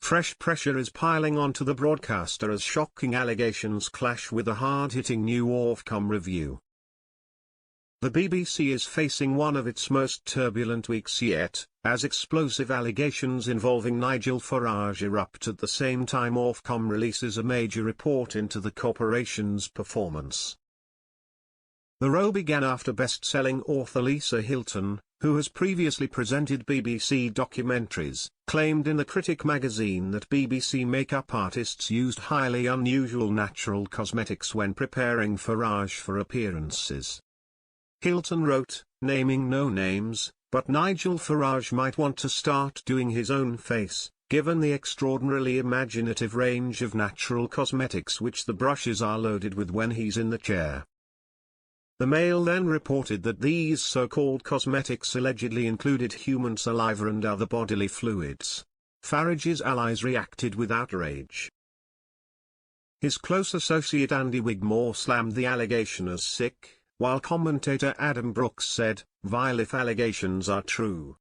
Fresh pressure is piling onto the broadcaster as shocking allegations clash with a hard-hitting new Ofcom review. The BBC is facing one of its most turbulent weeks yet, as explosive allegations involving Nigel Farage erupt at the same time Ofcom releases a major report into the corporation's performance. The row began after best-selling author Lisa Hilton, who has previously presented BBC documentaries, claimed in The Critic magazine that BBC makeup artists used highly unusual natural cosmetics when preparing Farage for appearances. Hilton wrote, naming no names, but Nigel Farage might want to start doing his own face, given the extraordinarily imaginative range of natural cosmetics which the brushes are loaded with when he's in the chair. The Mail then reported that these so-called cosmetics allegedly included human saliva and other bodily fluids. Farage's allies reacted with outrage. His close associate Andy Wigmore slammed the allegation as sick, while commentator Adam Brooks said, "Vile if allegations are true."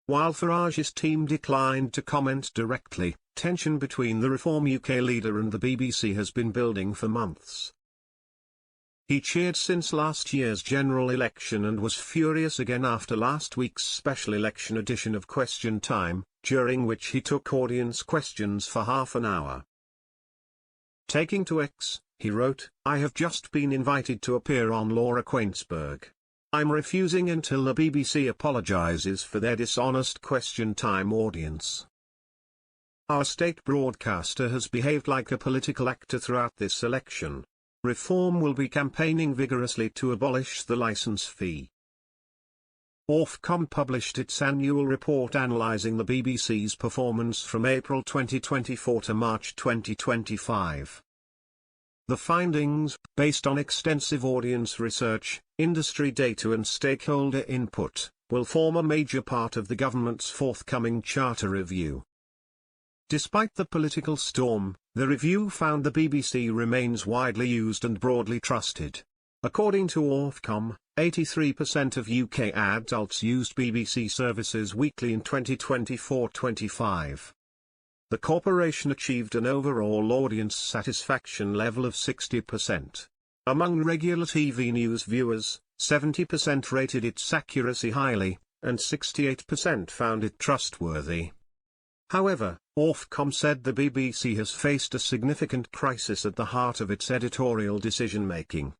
While Farage's team declined to comment directly, tension between the Reform UK leader and the BBC has been building for months. He cheered since last year's general election and was furious again after last week's special election edition of Question Time, during which he took audience questions for half an hour. Taking to X, he wrote, "I have just been invited to appear on Laura Queensberg. I'm refusing until the BBC apologises for their dishonest Question Time audience. Our state broadcaster has behaved like a political actor throughout this election. Reform will be campaigning vigorously to abolish the licence fee." Ofcom published its annual report analysing the BBC's performance from April 2024 to March 2025. The findings, based on extensive audience research, industry data and stakeholder input, will form a major part of the government's forthcoming charter review. Despite the political storm, the review found the BBC remains widely used and broadly trusted. According to Ofcom, 83% of UK adults used BBC services weekly in 2024-25. The corporation achieved an overall audience satisfaction level of 60%. Among regular TV news viewers, 70% rated its accuracy highly, and 68% found it trustworthy. However, Ofcom said the BBC has faced a significant crisis at the heart of its editorial decision-making.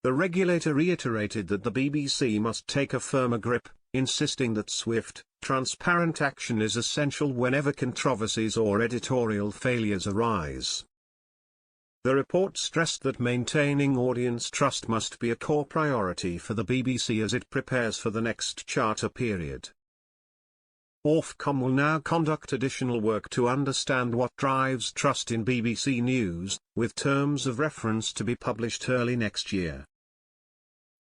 The regulator reiterated that the BBC must take a firmer grip, insisting that swift, transparent action is essential whenever controversies or editorial failures arise. The report stressed that maintaining audience trust must be a core priority for the BBC as it prepares for the next charter period. Ofcom will now conduct additional work to understand what drives trust in BBC News, with terms of reference to be published early next year.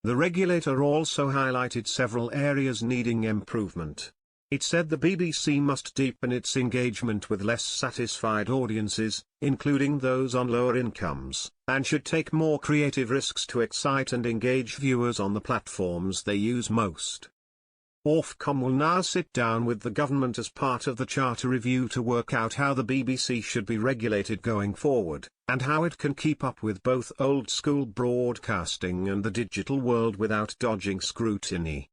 The regulator also highlighted several areas needing improvement. It said the BBC must deepen its engagement with less satisfied audiences, including those on lower incomes, and should take more creative risks to excite and engage viewers on the platforms they use most. Ofcom will now sit down with the government as part of the charter review to work out how the BBC should be regulated going forward, and how it can keep up with both old-school broadcasting and the digital world without dodging scrutiny.